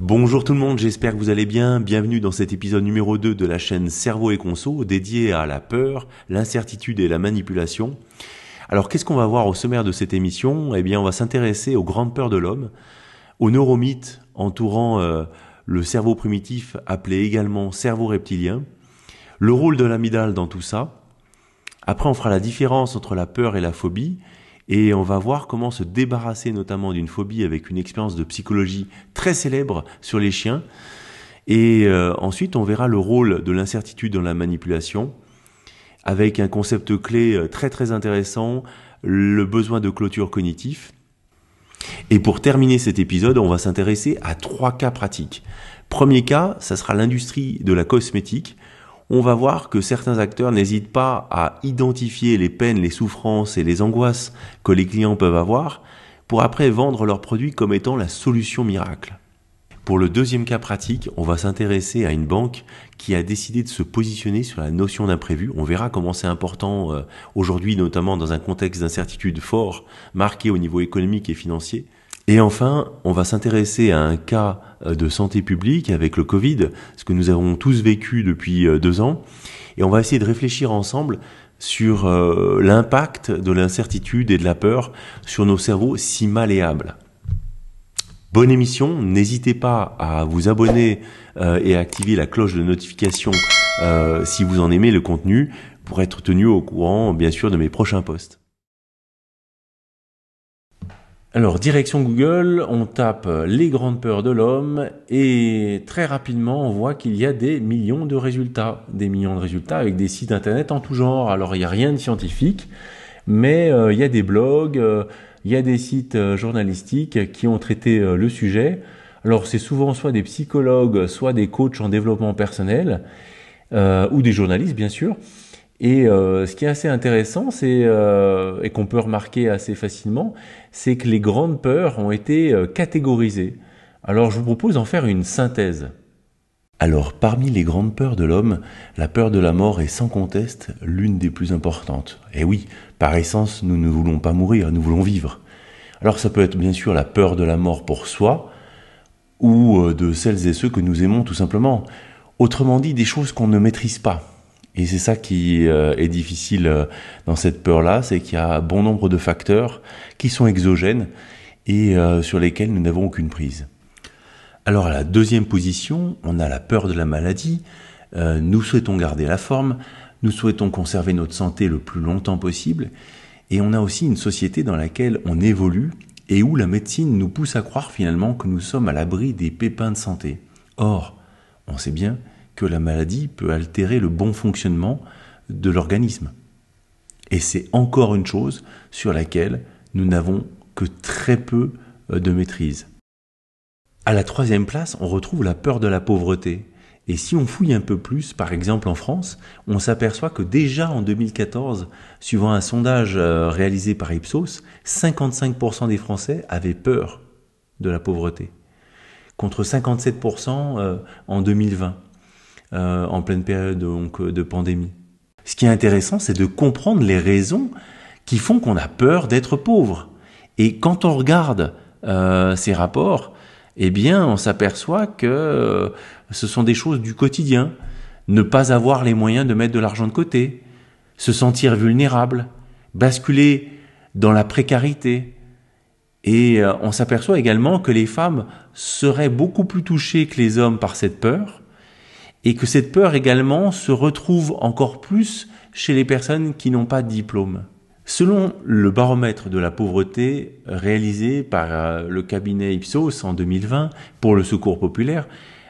Bonjour tout le monde, j'espère que vous allez bien. Bienvenue dans cet épisode numéro 2 de la chaîne Cerveau et Conso, dédié à la peur, l'incertitude et la manipulation. Alors qu'est-ce qu'on va voir au sommaire de cette émission ? Eh bien, on va s'intéresser aux grandes peurs de l'homme, aux neuromythes entourant le cerveau primitif, appelé également cerveau reptilien, le rôle de l'amygdale dans tout ça. Après, on fera la différence entre la peur et la phobie, et on va voir comment se débarrasser notamment d'une phobie avec une expérience de psychologie très célèbre sur les chiens. Et ensuite, on verra le rôle de l'incertitude dans la manipulation, avec un concept clé très très intéressant, le besoin de clôture cognitif. Et pour terminer cet épisode, on va s'intéresser à 3 cas pratiques. Premier cas, ça sera l'industrie de la cosmétique. On va voir que certains acteurs n'hésitent pas à identifier les peines, les souffrances et les angoisses que les clients peuvent avoir pour après vendre leurs produits comme étant la solution miracle. Pour le deuxième cas pratique, on va s'intéresser à une banque qui a décidé de se positionner sur la notion d'imprévu. On verra comment c'est important aujourd'hui, notamment dans un contexte d'incertitude fort, marqué au niveau économique et financier. Et enfin, on va s'intéresser à un cas de santé publique avec le Covid, ce que nous avons tous vécu depuis 2 ans. Et on va essayer de réfléchir ensemble sur l'impact de l'incertitude et de la peur sur nos cerveaux si malléables. Bonne émission, n'hésitez pas à vous abonner et à activer la cloche de notification si vous en aimez le contenu pour être tenu au courant, bien sûr, de mes prochains posts. Alors, direction Google, on tape les grandes peurs de l'homme et très rapidement, on voit qu'il y a des millions de résultats. Des millions de résultats avec des sites internet en tout genre. Alors, il n'y a rien de scientifique, mais il y a des blogs, il y a des sites journalistiques qui ont traité le sujet. Alors, c'est souvent soit des psychologues, soit des coachs en développement personnel, ou des journalistes, bien sûr. Et ce qui est assez intéressant, et qu'on peut remarquer assez facilement, c'est que les grandes peurs ont été catégorisées. Alors je vous propose d'en faire une synthèse. Alors parmi les grandes peurs de l'homme, la peur de la mort est sans conteste l'une des plus importantes. Et oui, par essence, nous ne voulons pas mourir, nous voulons vivre. Alors ça peut être bien sûr la peur de la mort pour soi, ou de celles et ceux que nous aimons tout simplement. Autrement dit, des choses qu'on ne maîtrise pas. Et c'est ça qui est difficile dans cette peur-là, c'est qu'il y a bon nombre de facteurs qui sont exogènes et sur lesquels nous n'avons aucune prise. Alors à la deuxième position, on a la peur de la maladie. Nous souhaitons garder la forme, nous souhaitons conserver notre santé le plus longtemps possible. Et on a aussi une société dans laquelle on évolue et où la médecine nous pousse à croire finalement que nous sommes à l'abri des pépins de santé. Or, on sait bien que la maladie peut altérer le bon fonctionnement de l'organisme. Et c'est encore une chose sur laquelle nous n'avons que très peu de maîtrise. À la 3e place, on retrouve la peur de la pauvreté. Et si on fouille un peu plus, par exemple en France, on s'aperçoit que déjà en 2014, suivant un sondage réalisé par Ipsos, 55% des Français avaient peur de la pauvreté, contre 57% en 2020. En pleine période donc, de pandémie. Ce qui est intéressant, c'est de comprendre les raisons qui font qu'on a peur d'être pauvre. Et quand on regarde ces rapports, eh bien, on s'aperçoit que ce sont des choses du quotidien. Ne pas avoir les moyens de mettre de l'argent de côté, se sentir vulnérable, basculer dans la précarité. Et on s'aperçoit également que les femmes seraient beaucoup plus touchées que les hommes par cette peur, et que cette peur également se retrouve encore plus chez les personnes qui n'ont pas de diplôme. Selon le baromètre de la pauvreté réalisé par le cabinet Ipsos en 2020 pour le Secours populaire,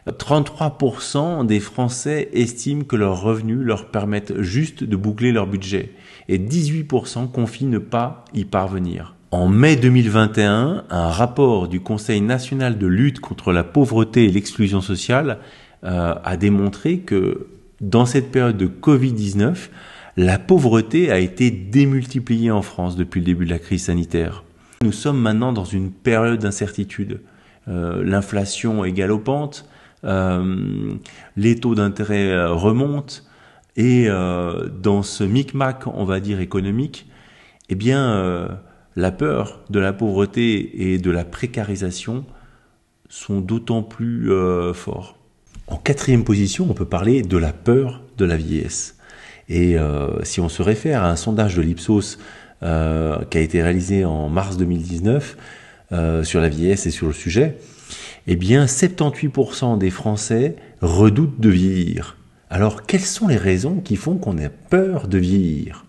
33% des Français estiment que leurs revenus leur permettent juste de boucler leur budget et 18% confient ne pas y parvenir. En mai 2021, un rapport du Conseil national de lutte contre la pauvreté et l'exclusion sociale a démontré que dans cette période de Covid-19, la pauvreté a été démultipliée en France depuis le début de la crise sanitaire. Nous sommes maintenant dans une période d'incertitude. L'inflation est galopante, les taux d'intérêt remontent et dans ce micmac, on va dire, économique, eh bien, la peur de la pauvreté et de la précarisation sont d'autant plus forts. En quatrième position, on peut parler de la peur de la vieillesse. Et si on se réfère à un sondage de l'Ipsos qui a été réalisé en mars 2019 sur la vieillesse et sur le sujet, eh bien 78% des Français redoutent de vieillir. Alors quelles sont les raisons qui font qu'on ait peur de vieillir ?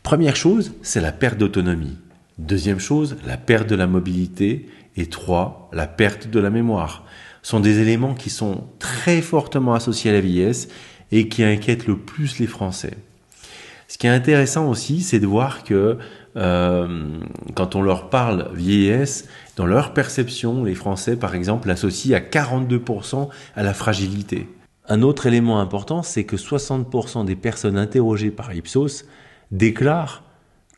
Première chose, c'est la perte d'autonomie. Deuxième chose, la perte de la mobilité. Et 3, la perte de la mémoire. Ce sont des éléments qui sont très fortement associés à la vieillesse et qui inquiètent le plus les Français. Ce qui est intéressant aussi, c'est de voir que quand on leur parle vieillesse, dans leur perception, les Français, par exemple, l'associent à 42% à la fragilité. Un autre élément important, c'est que 60% des personnes interrogées par Ipsos déclarent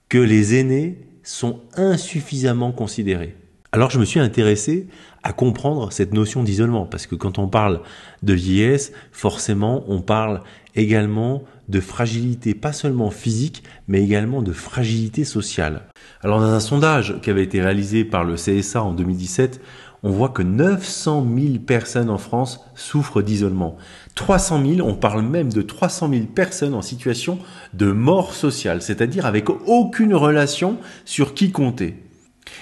que les aînés sont insuffisamment considérés. Alors je me suis intéressé à comprendre cette notion d'isolement, parce que quand on parle de vieillesse, forcément on parle également de fragilité, pas seulement physique, mais également de fragilité sociale. Alors dans un sondage qui avait été réalisé par le CSA en 2017, on voit que 900 000 personnes en France souffrent d'isolement. 300 000, on parle même de 300 000 personnes en situation de mort sociale, c'est-à-dire avec aucune relation sur qui compter.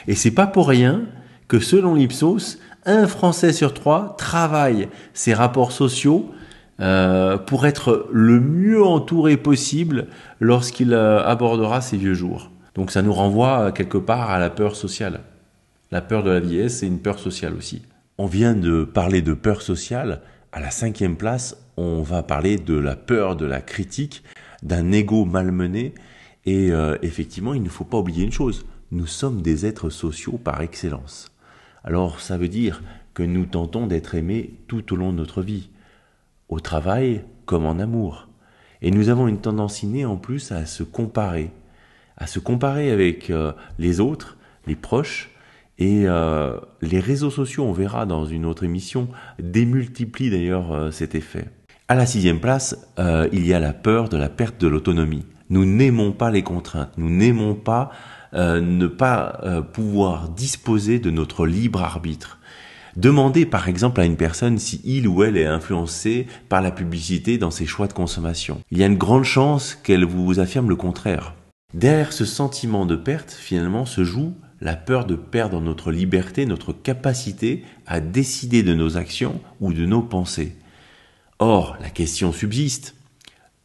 Et c'est pas pour rien que selon l'Ipsos, un Français sur 3 travaille ses rapports sociaux pour être le mieux entouré possible lorsqu'il abordera ses vieux jours. Donc ça nous renvoie quelque part à la peur sociale. La peur de la vieillesse, c'est une peur sociale aussi. On vient de parler de peur sociale. À la 5e place, on va parler de la peur de la critique, d'un ego malmené. Et effectivement, il ne faut pas oublier une chose. Nous sommes des êtres sociaux par excellence. Alors ça veut dire que nous tentons d'être aimés tout au long de notre vie, au travail comme en amour. Et nous avons une tendance innée en plus à se comparer avec les autres, les proches, et les réseaux sociaux, on verra dans une autre émission, démultiplient d'ailleurs cet effet. À la 6e place, il y a la peur de la perte de l'autonomie. Nous n'aimons pas les contraintes, nous n'aimons pas ne pas pouvoir disposer de notre libre arbitre. Demandez par exemple à une personne si il ou elle est influencé par la publicité dans ses choix de consommation. Il y a une grande chance qu'elle vous affirme le contraire. Derrière ce sentiment de perte, finalement, se joue la peur de perdre notre liberté, notre capacité à décider de nos actions ou de nos pensées. Or, la question subsiste.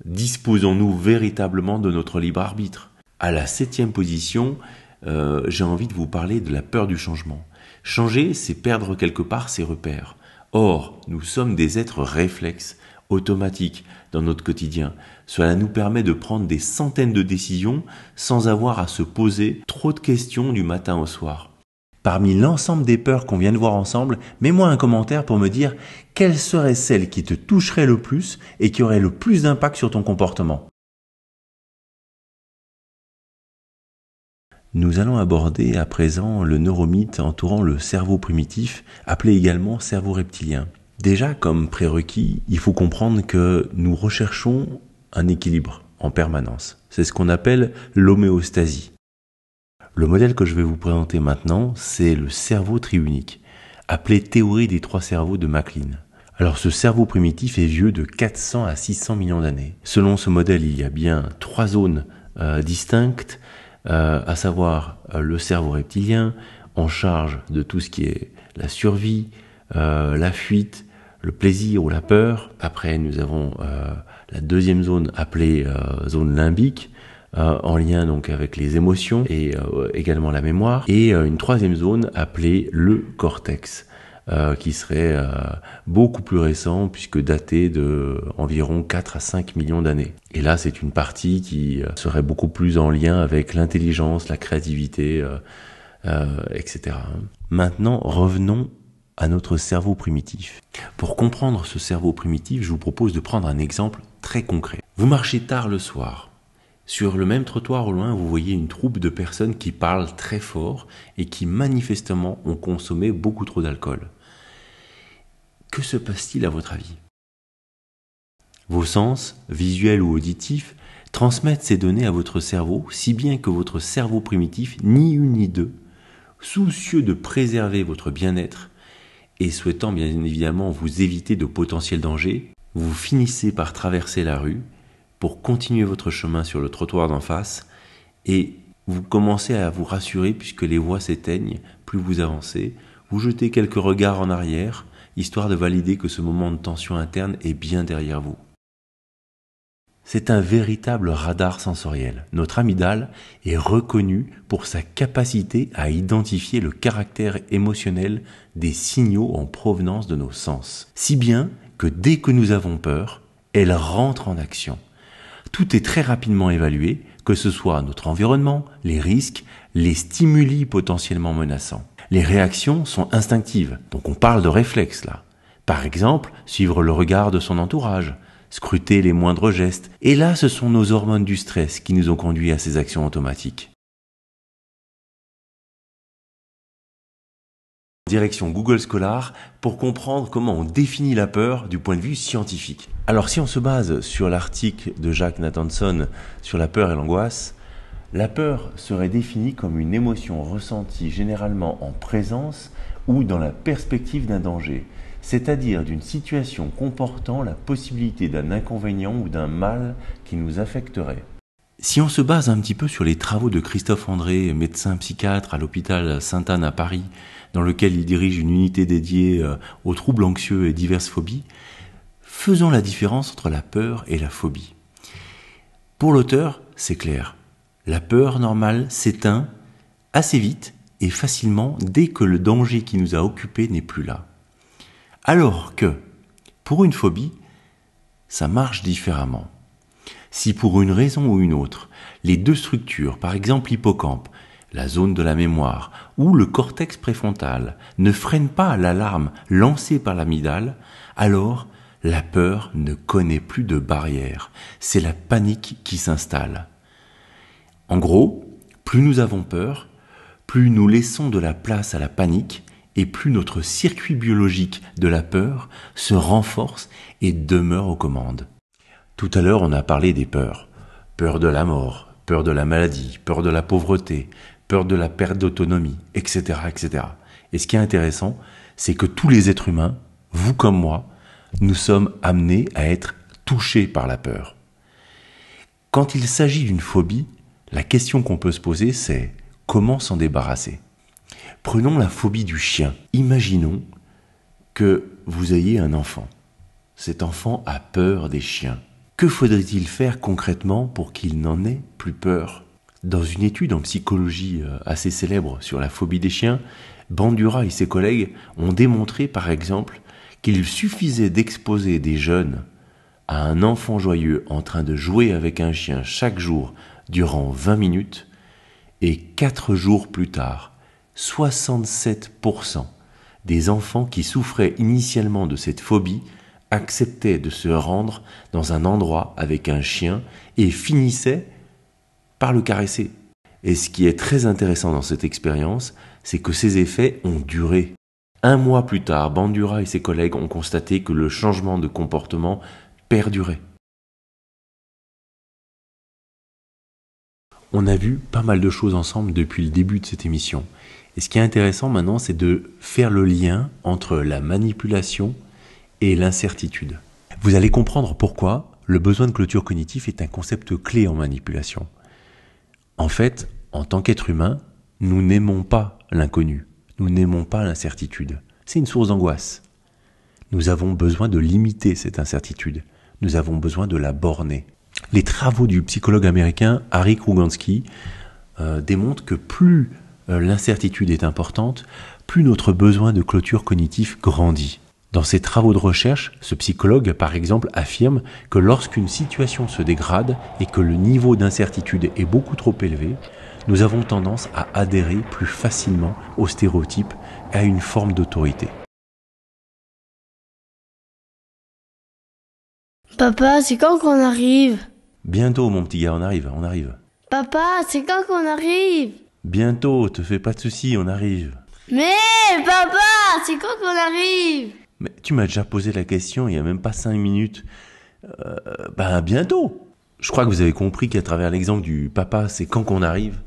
Disposons-nous véritablement de notre libre arbitre ? À la 7e position, j'ai envie de vous parler de la peur du changement. Changer, c'est perdre quelque part ses repères. Or, nous sommes des êtres réflexes, automatiques dans notre quotidien. Cela nous permet de prendre des centaines de décisions sans avoir à se poser trop de questions du matin au soir. Parmi l'ensemble des peurs qu'on vient de voir ensemble, mets-moi un commentaire pour me dire quelle serait celle qui te toucherait le plus et qui aurait le plus d'impact sur ton comportement. Nous allons aborder à présent le neuromythe entourant le cerveau primitif, appelé également cerveau reptilien. Déjà, comme prérequis, il faut comprendre que nous recherchons un équilibre en permanence. C'est ce qu'on appelle l'homéostasie. Le modèle que je vais vous présenter maintenant, c'est le cerveau triunique, appelé théorie des 3 cerveaux de MacLean. Alors ce cerveau primitif est vieux de 400 à 600 millions d'années. Selon ce modèle, il y a bien 3 zones distinctes, à savoir le cerveau reptilien, en charge de tout ce qui est la survie, la fuite, le plaisir ou la peur. Après, nous avons la 2e zone appelée zone limbique, en lien donc avec les émotions et également la mémoire. Et une 3e zone appelée le cortex, qui serait beaucoup plus récent puisque daté de environ 4 à 5 millions d'années. Et là, c'est une partie qui serait beaucoup plus en lien avec l'intelligence, la créativité, etc. Maintenant, revenons à notre cerveau primitif. Pour comprendre ce cerveau primitif, je vous propose de prendre un exemple très concret. Vous marchez tard le soir. Sur le même trottoir au loin, vous voyez une troupe de personnes qui parlent très fort et qui manifestement ont consommé beaucoup trop d'alcool. Que se passe-t-il à votre avis ? Vos sens, visuels ou auditifs, transmettent ces données à votre cerveau, si bien que votre cerveau primitif, ni une ni deux, soucieux de préserver votre bien-être, et souhaitant bien évidemment vous éviter de potentiels dangers, vous finissez par traverser la rue pour continuer votre chemin sur le trottoir d'en face et vous commencez à vous rassurer puisque les voix s'éteignent, plus vous avancez, vous jetez quelques regards en arrière, histoire de valider que ce moment de tension interne est bien derrière vous. C'est un véritable radar sensoriel. Notre amygdale est reconnue pour sa capacité à identifier le caractère émotionnel des signaux en provenance de nos sens. Si bien que dès que nous avons peur, elle rentre en action. Tout est très rapidement évalué, que ce soit notre environnement, les risques, les stimuli potentiellement menaçants. Les réactions sont instinctives, donc on parle de réflexes là. Par exemple, suivre le regard de son entourage, scruter les moindres gestes, et là ce sont nos hormones du stress qui nous ont conduits à ces actions automatiques. Direction Google Scholar pour comprendre comment on définit la peur du point de vue scientifique. Alors si on se base sur l'article de Jack Nathanson sur la peur et l'angoisse, la peur serait définie comme une émotion ressentie généralement en présence ou dans la perspective d'un danger, c'est-à-dire d'une situation comportant la possibilité d'un inconvénient ou d'un mal qui nous affecterait. Si on se base un petit peu sur les travaux de Christophe André, médecin psychiatre à l'hôpital Sainte-Anne à Paris, dans lequel il dirige une unité dédiée aux troubles anxieux et diverses phobies, faisons la différence entre la peur et la phobie. Pour l'auteur, c'est clair. La peur normale s'éteint assez vite et facilement dès que le danger qui nous a occupés n'est plus là. Alors que, pour une phobie, ça marche différemment. Si pour une raison ou une autre, les deux structures, par exemple l'hippocampe, la zone de la mémoire ou le cortex préfrontal, ne freinent pas l'alarme lancée par l'amygdale, alors la peur ne connaît plus de barrière. C'est la panique qui s'installe. En gros, plus nous avons peur, plus nous laissons de la place à la panique et plus notre circuit biologique de la peur se renforce et demeure aux commandes. Tout à l'heure, on a parlé des peurs. Peur de la mort, peur de la maladie, peur de la pauvreté, peur de la perte d'autonomie, etc., etc. Et ce qui est intéressant, c'est que tous les êtres humains, vous comme moi, nous sommes amenés à être touchés par la peur. Quand il s'agit d'une phobie, la question qu'on peut se poser, c'est comment s'en débarrasser ? Prenons la phobie du chien. Imaginons que vous ayez un enfant. Cet enfant a peur des chiens. Que faudrait-il faire concrètement pour qu'il n'en ait plus peur ? Dans une étude en psychologie assez célèbre sur la phobie des chiens, Bandura et ses collègues ont démontré par exemple qu'il suffisait d'exposer des jeunes à un enfant joyeux en train de jouer avec un chien chaque jour durant 20 minutes et 4 jours plus tard, 67% des enfants qui souffraient initialement de cette phobie acceptaient de se rendre dans un endroit avec un chien et finissaient par le caresser. Et ce qui est très intéressant dans cette expérience, c'est que ces effets ont duré. 1 mois plus tard, Bandura et ses collègues ont constaté que le changement de comportement perdurait. On a vu pas mal de choses ensemble depuis le début de cette émission. Et ce qui est intéressant maintenant, c'est de faire le lien entre la manipulation et l'incertitude. Vous allez comprendre pourquoi le besoin de clôture cognitif est un concept clé en manipulation. En fait, en tant qu'être humain, nous n'aimons pas l'inconnu, nous n'aimons pas l'incertitude. C'est une source d'angoisse. Nous avons besoin de limiter cette incertitude, nous avons besoin de la borner. Les travaux du psychologue américain Harry Krugansky démontrent que plus l'incertitude est importante, plus notre besoin de clôture cognitif grandit. Dans ses travaux de recherche, ce psychologue, par exemple, affirme que lorsqu'une situation se dégrade et que le niveau d'incertitude est beaucoup trop élevé, nous avons tendance à adhérer plus facilement aux stéréotypes et à une forme d'autorité. Papa, c'est quand qu'on arrive ? Bientôt, mon petit gars, on arrive. Papa, c'est quand qu'on arrive ? Bientôt, te fais pas de soucis, on arrive. Mais, papa, c'est quand qu'on arrive ? Mais tu m'as déjà posé la question il n'y a même pas 5 minutes. Bientôt. Je crois que vous avez compris qu'à travers l'exemple du papa, c'est quand qu'on arrive,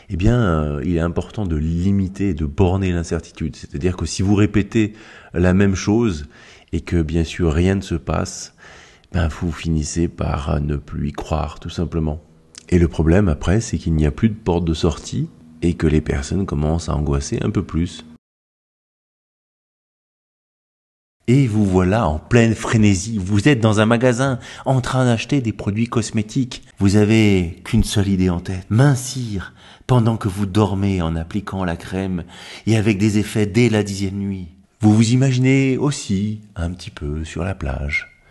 eh bien, il est important de limiter et de borner l'incertitude. C'est-à-dire que si vous répétez la même chose et que bien sûr rien ne se passe, vous finissez par ne plus y croire, tout simplement. Et le problème après, c'est qu'il n'y a plus de porte de sortie et que les personnes commencent à angoisser un peu plus. Et vous voilà en pleine frénésie. Vous êtes dans un magasin en train d'acheter des produits cosmétiques. Vous avez qu'une seule idée en tête. Mincir pendant que vous dormez en appliquant la crème et avec des effets dès la 10e nuit. Vous vous imaginez aussi un petit peu sur la plage,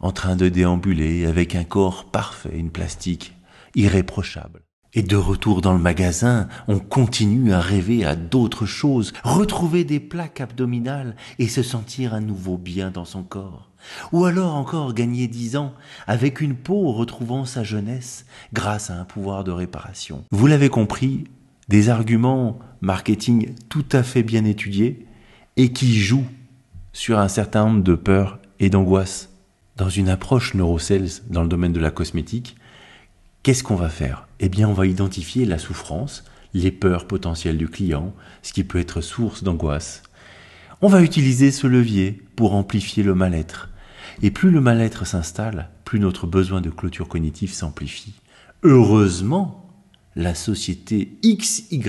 en train de déambuler avec un corps parfait, une plastique irréprochable. Et de retour dans le magasin, on continue à rêver à d'autres choses, retrouver des plaques abdominales et se sentir à nouveau bien dans son corps. Ou alors encore gagner 10 ans avec une peau retrouvant sa jeunesse grâce à un pouvoir de réparation. Vous l'avez compris, des arguments marketing tout à fait bien étudiés et qui jouent sur un certain nombre de peurs et d'angoisses. Dans une approche neurosales dans le domaine de la cosmétique, qu'est-ce qu'on va faire ? Eh bien, on va identifier la souffrance, les peurs potentielles du client, ce qui peut être source d'angoisse. On va utiliser ce levier pour amplifier le mal-être. Et plus le mal-être s'installe, plus notre besoin de clôture cognitive s'amplifie. Heureusement, la société XY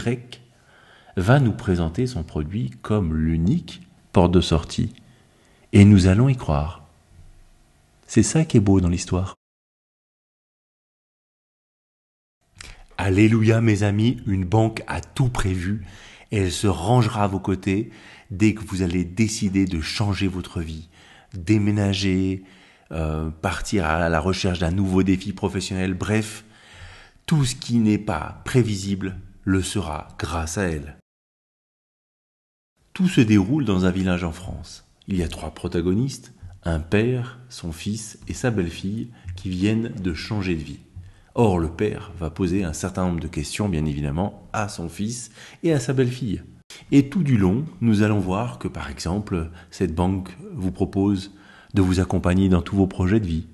va nous présenter son produit comme l'unique porte de sortie. Et nous allons y croire. C'est ça qui est beau dans l'histoire. Alléluia mes amis, une banque a tout prévu et elle se rangera à vos côtés dès que vous allez décider de changer votre vie, déménager, partir à la recherche d'un nouveau défi professionnel, bref, tout ce qui n'est pas prévisible le sera grâce à elle. Tout se déroule dans un village en France. Il y a 3 protagonistes, un père, son fils et sa belle-fille qui viennent de changer de vie. Or, le père va poser un certain nombre de questions, bien évidemment, à son fils et à sa belle-fille. Et tout du long, nous allons voir que, par exemple, cette banque vous propose de vous accompagner dans tous vos projets de vie,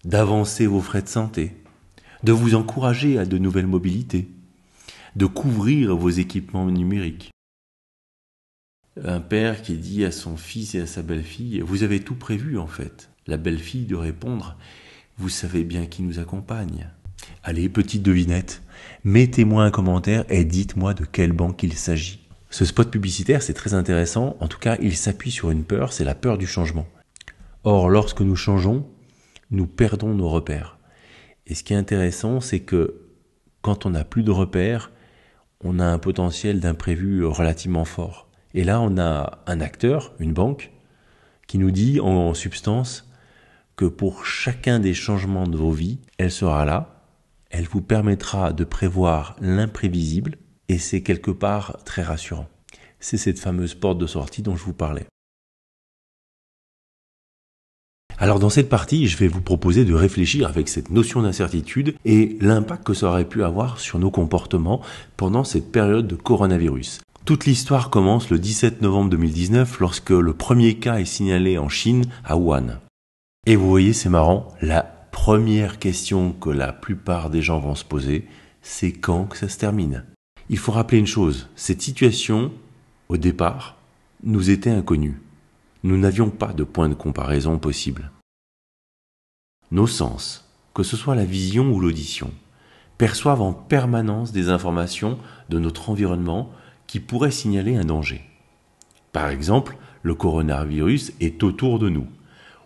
d'avancer vos frais de santé, de vous encourager à de nouvelles mobilités, de couvrir vos équipements numériques. Un père qui dit à son fils et à sa belle-fille « Vous avez tout prévu, en fait ». La belle-fille de répondre « Vous savez bien qui nous accompagne ». Allez, petite devinette, mettez-moi un commentaire et dites-moi de quelle banque il s'agit. Ce spot publicitaire, c'est très intéressant. En tout cas, il s'appuie sur une peur, c'est la peur du changement. Or, lorsque nous changeons, nous perdons nos repères. Et ce qui est intéressant, c'est que quand on n'a plus de repères, on a un potentiel d'imprévu relativement fort. Et là, on a un acteur, une banque, qui nous dit en substance que pour chacun des changements de vos vies, elle sera là. Elle vous permettra de prévoir l'imprévisible et c'est quelque part très rassurant. C'est cette fameuse porte de sortie dont je vous parlais. Alors dans cette partie, je vais vous proposer de réfléchir avec cette notion d'incertitude et l'impact que ça aurait pu avoir sur nos comportements pendant cette période de coronavirus. Toute l'histoire commence le 17 novembre 2019 lorsque le premier cas est signalé en Chine, à Wuhan. Et vous voyez, c'est marrant, la première question que la plupart des gens vont se poser, c'est quand que ça se termine. Il faut rappeler une chose, cette situation, au départ, nous était inconnue. Nous n'avions pas de point de comparaison possible. Nos sens, que ce soit la vision ou l'audition, perçoivent en permanence des informations de notre environnement qui pourraient signaler un danger. Par exemple, le coronavirus est autour de nous,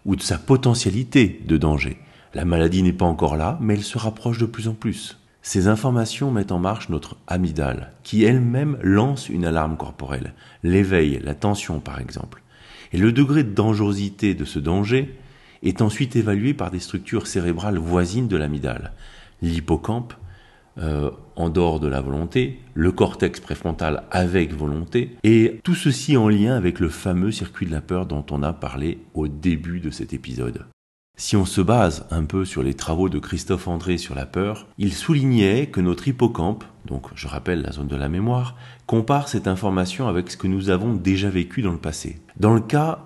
ou de sa potentialité de danger. La maladie n'est pas encore là, mais elle se rapproche de plus en plus. Ces informations mettent en marche notre amygdale, qui elle-même lance une alarme corporelle, l'éveil, la tension par exemple. Et le degré de dangerosité de ce danger est ensuite évalué par des structures cérébrales voisines de l'amygdale. L'hippocampe, en dehors de la volonté, le cortex préfrontal avec volonté, et tout ceci en lien avec le fameux circuit de la peur dont on a parlé au début de cet épisode. Si on se base un peu sur les travaux de Christophe André sur la peur, il soulignait que notre hippocampe, donc je rappelle la zone de la mémoire, compare cette information avec ce que nous avons déjà vécu dans le passé. Dans le cas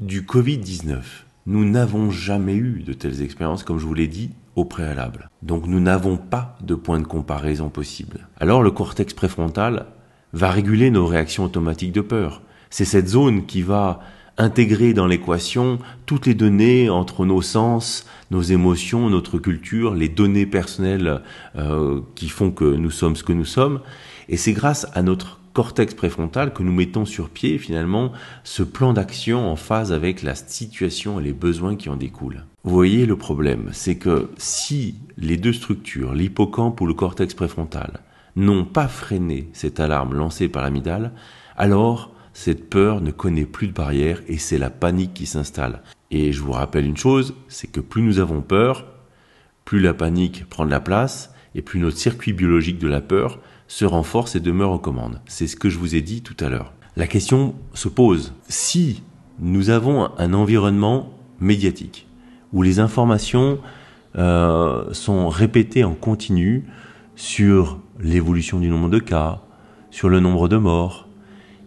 du Covid-19, nous n'avons jamais eu de telles expériences, comme je vous l'ai dit, au préalable. Donc nous n'avons pas de point de comparaison possible. Alors le cortex préfrontal va réguler nos réactions automatiques de peur. C'est cette zone qui va intégrer dans l'équation toutes les données entre nos sens, nos émotions, notre culture, les données personnelles qui font que nous sommes ce que nous sommes. Et c'est grâce à notre cortex préfrontal que nous mettons sur pied finalement ce plan d'action en phase avec la situation et les besoins qui en découlent. Vous voyez, le problème, c'est que si les deux structures, l'hippocampe ou le cortex préfrontal, n'ont pas freiné cette alarme lancée par l'amygdale, alors cette peur ne connaît plus de barrière et c'est la panique qui s'installe. Et je vous rappelle une chose, c'est que plus nous avons peur, plus la panique prend de la place et plus notre circuit biologique de la peur se renforce et demeure aux commandes. C'est ce que je vous ai dit tout à l'heure. La question se pose, si nous avons un environnement médiatique où les informations sont répétées en continu sur l'évolution du nombre de cas, sur le nombre de morts,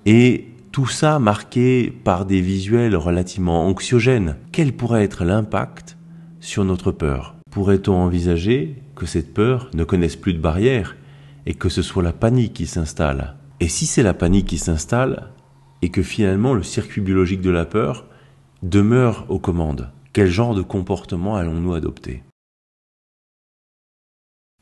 et tout ça marqué par des visuels relativement anxiogènes, quel pourrait être l'impact sur notre peur ? Pourrait-on envisager que cette peur ne connaisse plus de barrières et que ce soit la panique qui s'installe ? Et si c'est la panique qui s'installe et que finalement le circuit biologique de la peur demeure aux commandes, quel genre de comportement allons-nous adopter ?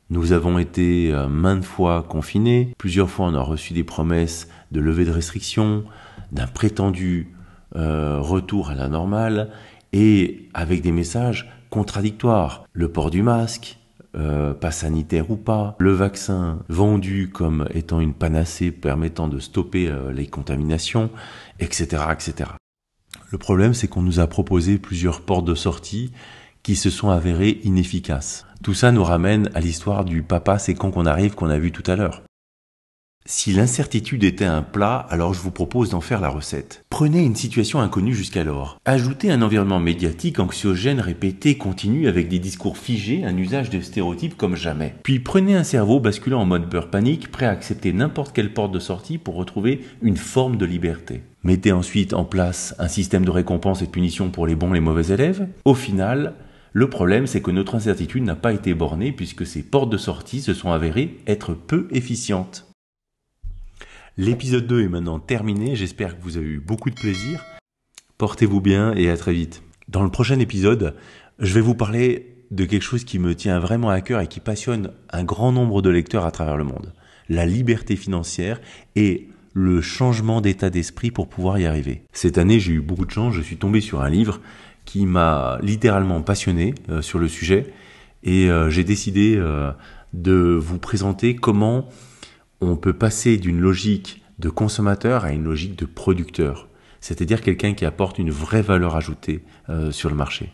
Nous avons été maintes fois confinés, plusieurs fois on a reçu des promesses de levée de restrictions, d'un prétendu retour à la normale, et avec des messages contradictoires. Le port du masque, pas sanitaire ou pas, le vaccin vendu comme étant une panacée permettant de stopper les contaminations, etc., etc. Le problème, c'est qu'on nous a proposé plusieurs portes de sortie qui se sont avérées inefficaces. Tout ça nous ramène à l'histoire du papa c'est quand qu'on arrive qu'on a vu tout à l'heure. Si l'incertitude était un plat, alors je vous propose d'en faire la recette. Prenez une situation inconnue jusqu'alors. Ajoutez un environnement médiatique anxiogène répété, continu, avec des discours figés, un usage de stéréotypes comme jamais. Puis prenez un cerveau basculant en mode peur-panique, prêt à accepter n'importe quelle porte de sortie pour retrouver une forme de liberté. Mettez ensuite en place un système de récompense et de punition pour les bons et les mauvais élèves. Au final, le problème, c'est que notre incertitude n'a pas été bornée puisque ces portes de sortie se sont avérées être peu efficientes. L'épisode 2 est maintenant terminé, j'espère que vous avez eu beaucoup de plaisir. Portez-vous bien et à très vite. Dans le prochain épisode, je vais vous parler de quelque chose qui me tient vraiment à cœur et qui passionne un grand nombre de lecteurs à travers le monde. La liberté financière et le changement d'état d'esprit pour pouvoir y arriver. Cette année, j'ai eu beaucoup de chance, je suis tombé sur un livre qui m'a littéralement passionné sur le sujet et j'ai décidé de vous présenter comment on peut passer d'une logique de consommateur à une logique de producteur, c'est-à-dire quelqu'un qui apporte une vraie valeur ajoutée sur le marché.